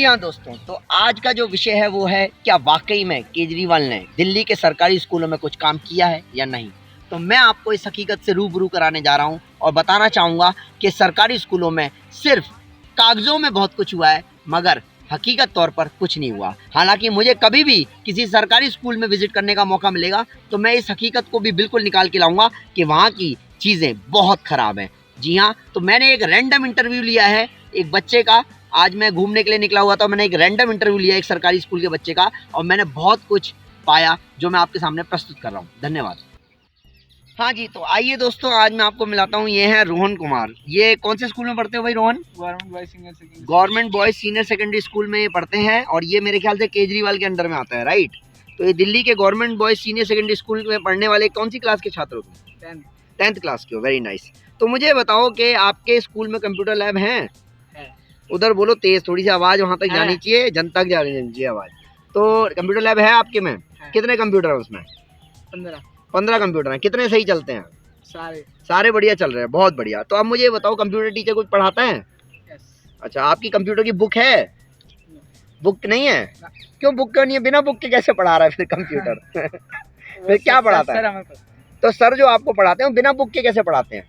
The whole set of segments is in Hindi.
हाँ दोस्तों, तो आज का जो विषय है वो है क्या वाकई में केजरीवाल ने दिल्ली के सरकारी स्कूलों में कुछ काम किया है या नहीं। तो मैं आपको इस हकीकत से रूबरू कराने जा रहा हूँ और बताना चाहूँगा कि सरकारी स्कूलों में सिर्फ कागजों में बहुत कुछ हुआ है मगर हकीकत तौर पर कुछ नहीं हुआ। हालांकि मुझे कभी भी किसी सरकारी स्कूल में विजिट करने का मौका मिलेगा तो मैं इस हकीकत को भी बिल्कुल निकाल के लाऊंगा कि वहाँ की चीज़ें बहुत ख़राब हैं। जी हाँ, तो मैंने एक रैंडम इंटरव्यू लिया है एक बच्चे का। आज मैं घूमने के लिए निकला हुआ था, मैंने एक रैंडम इंटरव्यू लिया एक सरकारी स्कूल के बच्चे का और मैंने बहुत कुछ पाया जो मैं आपके सामने प्रस्तुत कर रहा हूँ। धन्यवाद। हाँ जी, तो आइए दोस्तों, आज मैं आपको मिलाता हूँ। ये है रोहन कुमार। ये कौन से स्कूल में पढ़ते हो भाई Rohan? Government boys senior secondary school में ये पढ़ते हैं और ये मेरे ख्याल से केजरीवाल के अंडर में आता है, राइट? तो ये दिल्ली के government boys senior secondary school में पढ़ने वाले कौन सी क्लास के छात्र हो तुम? 10th क्लास के हो, वेरी नाइस। तो मुझे बताओ कि आपके स्कूल में कंप्यूटर लैब हैं? उधर बोलो तेज, थोड़ी सी आवाज़ वहाँ तक जानी चाहिए, जन तक जानी चाहिए आवाज़। तो कंप्यूटर लैब है आपके में? कितने कंप्यूटर है उसमें? 15 कंप्यूटर हैं। कितने सही चलते हैं? सारे बढ़िया चल रहे हैं, बहुत बढ़िया। तो अब मुझे बताओ, कंप्यूटर टीचर कुछ पढ़ाता है? अच्छा, आपकी कंप्यूटर की बुक है? बुक नहीं है? क्यों बुक क्यों नहीं है? बिना बुक के कैसे पढ़ा रहा है फिर कंप्यूटर? फिर क्या पढ़ाता है? तो सर जो आपको पढ़ाते हैं बिना बुक के कैसे पढ़ाते हैं?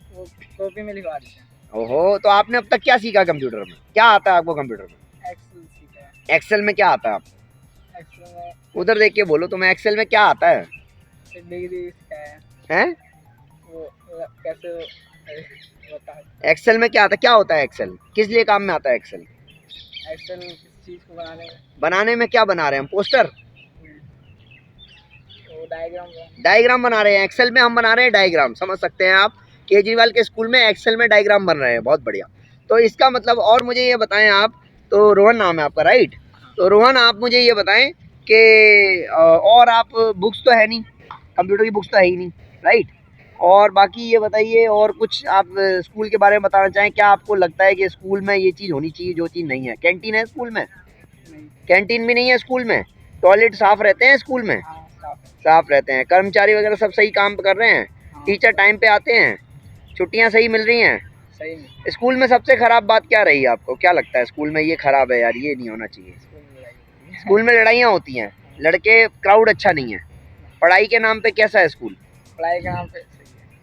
कॉपी में लिखवा देते हैं। ओहो, तो आपने अब तक क्या सीखा कंप्यूटर में? क्या आता है आपको कंप्यूटर में? एक्सेल सीखा है। एक्सेल में क्या आता है आपको? एक्सेल में उधर देख के बोलो तो मैं एक्सेल में क्या आता है? डिग्री सीखा है। हैं? वो कैसे होता है? एक्सेल में क्या आता है? क्या होता है एक्सेल? किस लिए काम में आता है एक्सेल? एक्सेल किस चीज को बनाने में क्या बना रहे हैं हम? पोस्टर, वो डायग्राम बना रहे हैं। एक्सेल में हम बना रहे हैं डायग्राम, समझ सकते हैं आप। केजरीवाल के स्कूल में एक्सेल में डायग्राम बन रहे हैं, बहुत बढ़िया। तो इसका मतलब, और मुझे ये बताएं आप, तो रोहन नाम है आपका, राइट? तो रोहन, आप मुझे ये बताएं कि और आप बुक्स तो है नहीं, कंप्यूटर की बुक्स तो है ही नहीं, राइट? और बाकी ये बताइए, और कुछ आप स्कूल के बारे में बताना चाहें? क्या आपको लगता है कि स्कूल में ये चीज़ होनी चाहिए जो चीज़ नहीं है? कैंटीन है स्कूल में? कैंटीन भी नहीं है स्कूल में। टॉयलेट साफ़ रहते हैं स्कूल में? साफ़ रहते हैं। कर्मचारी वगैरह सब सही काम कर रहे हैं? टीचर टाइम पे आते हैं? छुट्टियां सही मिल रही हैं? सही में। स्कूल में सबसे खराब बात क्या रही है आपको? क्या लगता है स्कूल में ये खराब है यार, ये नहीं होना चाहिए? स्कूल में लड़ाइयाँ होती हैं, लड़के, क्राउड अच्छा नहीं है। पढ़ाई के नाम पे कैसा है स्कूल? पढ़ाई के नाम पे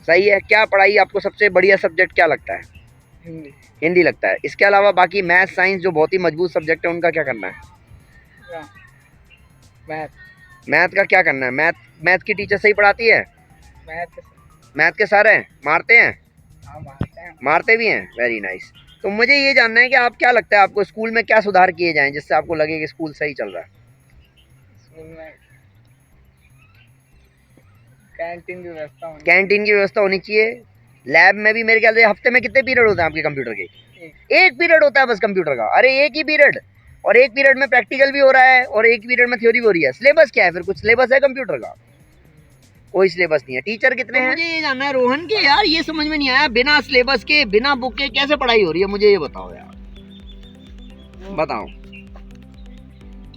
सही है। क्या पढ़ाई आपको सबसे बढ़िया सब्जेक्ट क्या लगता है? हिंदी। हिंदी लगता है। इसके अलावा बाकी मैथ साइंस जो बहुत ही मजबूत सब्जेक्ट है उनका क्या करना है? मैथ का क्या करना है? मैथ की टीचर सही पढ़ाती है? मैथ के सर हैं? मारते हैं? मारते भी हैं, वेरी नाइस। तो मुझे ये जानना है कि आप, क्या लगता है आपको स्कूल में क्या सुधार किए जाएं जिससे आपको लगे कि स्कूल सही चल रहा है? स्कूल में कैंटीन की व्यवस्था होनी चाहिए। लैब में भी मेरे ख्याल से हफ्ते में कितने पीरियड होते हैं आपके कंप्यूटर के? एक पीरियड होता है बस कंप्यूटर का। अरे एक ही पीरियड, और एक पीरियड में प्रैक्टिकल भी हो रहा है और एक पीरियड में थ्योरी भी हो रही है। सिलेबस क्या है फिर? कुछ सिलेबस है कंप्यूटर का? कोई सिलेबस नहीं है। टीचर कितने हैं? मुझे ये जानना है रोहन के, यार ये समझ में नहीं आया, बिना सिलेबस के, बिना बुक के कैसे पढ़ाई हो रही है? मुझे ये बताओ यार, बताओ।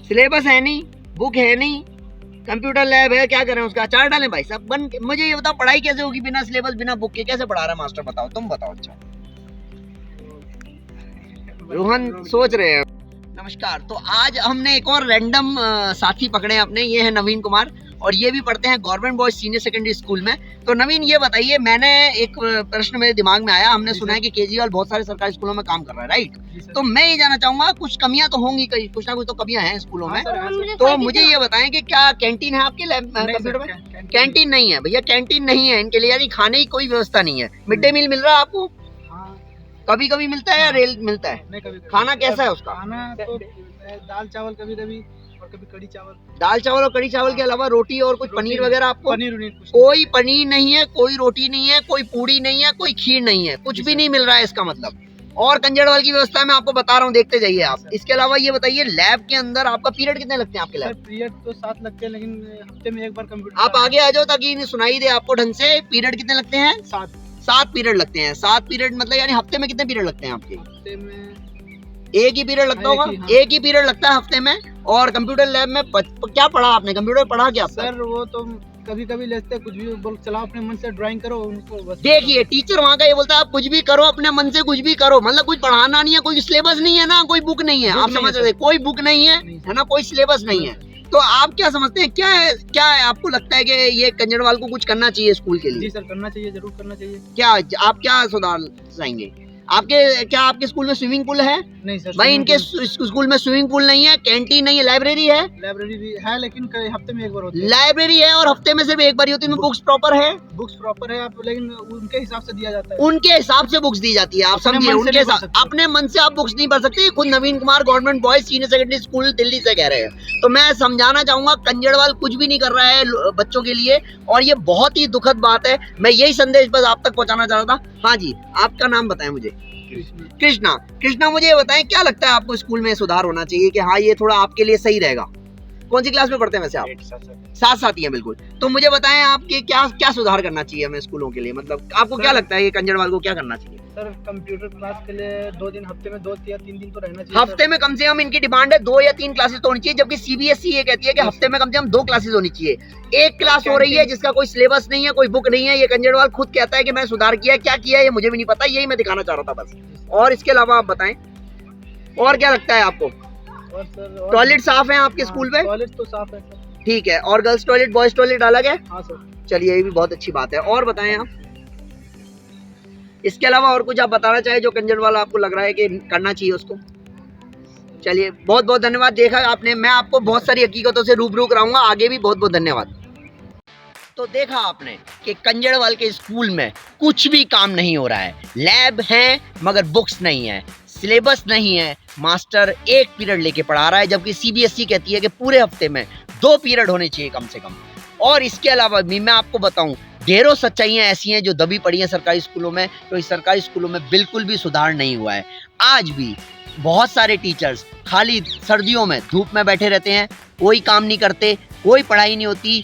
सिलेबस है नहीं, बुक है नहीं, कंप्यूटर लैब है, क्या करें उसका? चार डालें भाई साहब बन के। मुझे ये बताओ, पढ़ाई कैसे होगी बिना सिलेबस बिना बुक के? कैसे पढ़ा रहा है मास्टर? बताओ, तुम बताओ। अच्छा रोहन सोच रहे हैं। नमस्कार, तो आज हमने एक और रैंडम साथी पकड़े हैं अपने। ये है नवीन कुमार और ये भी पढ़ते हैं government boys senior secondary school में। तो नवीन, ये बताइए, मैंने एक प्रश्न मेरे दिमाग में आया। हमने सुना है कि केजरीवाल बहुत सारे सरकारी स्कूलों में काम कर रहा है, राइट? तो मैं ये जानना चाहूंगा, कुछ कमियां तो होंगी, कुछ ना कुछ तो कमियां हैं स्कूलों में। तो मुझे ये बताएं कि क्या कैंटीन है आपके लैब कंप्यूटर में? कैंटीन नहीं है भैया, कैंटीन नहीं है इनके लिए, यानी खाने की कोई व्यवस्था नहीं है। मिड डे मील मिल रहा है आपको? कभी कभी मिलता है या रेल मिलता है? खाना कैसा है उसका? खाना तो दाल चावल कभी और कभी कड़ी चावल। दाल चावल और कड़ी चावल के अलावा रोटी और कुछ पनीर वगैरह आपको? पनीर कोई पनीर नहीं है, कोई रोटी नहीं है, कोई पूड़ी नहीं है, कोई खीर नहीं है, कुछ भी नहीं मिल रहा है इसका मतलब। और कंजड़वाल की व्यवस्था मैं आपको बता रहा हूँ, देखते जाइए आप। इसके अलावा ये बताइए, लैब के अंदर आपका पीरियड कितने लगते हैं आपके लैब? पीरियड तो 7 लगते हैं, लेकिन हफ्ते में एक बार कंप्यूटर। आप आगे आ जाओ ताकि सुनाई दे आपको ढंग से। पीरियड कितने लगते हैं? 7 पीरियड लगते हैं। 7 पीरियड मतलब यानी हफ्ते में कितने पीरियड लगते हैं आपके? हफ्ते में एक ही पीरियड लगता होगा? एक ही पीरियड लगता है हफ्ते में। और कंप्यूटर लैब में क्या पढ़ा आपने? कंप्यूटर पढ़ा क्या? सर वो तो कभी कभी लेते हैं, कुछ भी बोल चलाओ अपने मन से ड्राइंग करो उनको बस। देखिए टीचर वहाँ का ये बोलता है आप कुछ भी करो अपने मन से, कुछ भी करो, मतलब कुछ पढ़ाना नहीं है, कोई सिलेबस नहीं है ना, कोई बुक नहीं है, बुक आप नहीं समझ है रहे, कोई बुक नहीं है, नहीं, है ना, कोई सिलेबस नहीं है। तो आप क्या समझते हैं, क्या है आपको लगता है कि ये कंजरवाल को कुछ करना चाहिए स्कूल के जी लिए? सर, करना चाहिए, जरूर करना चाहिए। क्या आप क्या सुधार चाहेंगे? आपके स्कूल में स्विमिंग पूल है? नहीं सर, भाई इनके स्कूल में स्विमिंग पूल नहीं है, कैंटीन नहीं है, लाइब्रेरी है? लाइब्रेरी भी है लेकिन हफ्ते में एक बार होती है। लाइब्रेरी है और हफ्ते में सिर्फ एक बार ही होती है, बुक्स प्रॉपर है? बुक्स प्रॉपर है आप, लेकिन उनके हिसाब से दिया जाता है। उनके हिसाब से बुक्स दी जाती है, आप अपने समझिए, मन से उनके नहीं पढ़ हिसाब, सकते। अपने मन से आप बुक्स नहीं पढ़ सकते। खुद Naveen Kumar government boys senior secondary school Delhi से कह रहे हैं। तो मैं समझाना चाहूंगा कंजरवाल कुछ भी नहीं कर रहा है बच्चों के लिए, और ये बहुत ही दुखद बात है। मैं यही संदेश बस आप तक पहुंचाना चाह रहा था। हाँ जी, आपका नाम बताएं मुझे। कृष्णा, मुझे ये बताएं क्या लगता है आपको स्कूल में सुधार होना चाहिए कि हाँ ये थोड़ा आपके लिए सही रहेगा? कौन सी क्लास में पढ़ते हैं वैसे आप? साथ ही हैं, बिल्कुल। तो मुझे बताएं आपके क्या सुधार करना चाहिए हमें स्कूलों के लिए, मतलब आपको क्या लगता है ये कंजरवाल को क्या करना चाहिए? सर कंप्यूटर क्लास के लिए 2 दिन हफ्ते में 2 या 3 दिन तो रहना चाहिए। हफ्ते में कम से कम इनकी डिमांड है 2 या 3 क्लासेस तो होनी चाहिए, जबकि सीबीएसई ये कहती है कि हफ्ते में कम से कम 2 क्लासेस होनी चाहिए। एक क्लास हो रही है जिसका कोई सिलेबस नहीं है, कोई बुक नहीं है। ये कंजरवाल खुद कहता है कि मैं सुधार किया, क्या किया ये मुझे भी नहीं पता, यही मैं दिखाना चाह रहा था बस। और इसके अलावा आप बताएं और क्या लगता है आपको? और सर टॉयलेट साफ है आपके स्कूल में? टॉयलेट तो साफ है सर। ठीक है, और गर्ल्स टॉयलेट बॉयज टॉयलेट अलग है? हाँ सर। चलिए ये भी बहुत अच्छी बात है। और बताएं आप, इसके अलावा और कुछ आप बताना चाहे जो कंजरवाल आपको लग रहा है कि करना चाहिए उसको? चलिए बहुत बहुत धन्यवाद। देखा आपने, मैं आपको बहुत सारी हकीकतों से रूबरू कराऊंगा आगे भी। बहुत बहुत धन्यवाद। तो देखा आपने कि कंजरवाल के स्कूल में कुछ भी काम नहीं हो रहा है। लैब है मगर बुक्स नहीं है, सिलेबस नहीं है, मास्टर एक पीरियड लेके पढ़ा रहा है, जबकि सीबीएसई कहती है कि पूरे हफ्ते में 2 पीरियड होने चाहिए कम से कम। और इसके अलावा भी मैं आपको बताऊं, ढेरों सच्चाइयां ऐसी हैं जो दबी पड़ी हैं सरकारी स्कूलों में। तो इस सरकारी स्कूलों में बिल्कुल भी सुधार नहीं हुआ है। आज भी बहुत सारे टीचर्स खाली सर्दियों में धूप में बैठे रहते हैं, कोई काम नहीं करते, कोई पढ़ाई नहीं होती।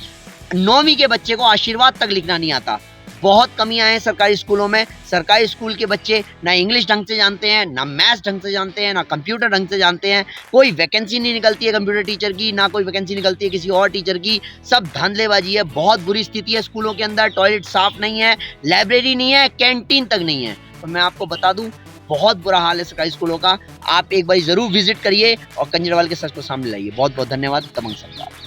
9वीं के बच्चे को आशीर्वाद तक लिखना नहीं आता। बहुत कमियां हैं सरकारी स्कूलों में। सरकारी स्कूल के बच्चे ना इंग्लिश ढंग से जानते हैं, ना मैथ्स ढंग से जानते हैं, ना कंप्यूटर ढंग से जानते हैं। कोई वैकेंसी नहीं निकलती है कंप्यूटर टीचर की, ना कोई वैकेंसी निकलती है किसी और टीचर की। सब धांधलेबाजी है। बहुत बुरी स्थिति है स्कूलों के अंदर। टॉयलेट साफ नहीं है, लाइब्रेरी नहीं है, कैंटीन तक नहीं है। तो मैं आपको बता दूं, बहुत बुरा हाल है सरकारी स्कूलों का। आप एक बार जरूर विजिट करिए और कंजरवाल के सच को सामने लाइए। बहुत बहुत धन्यवाद। तमंग सरकार।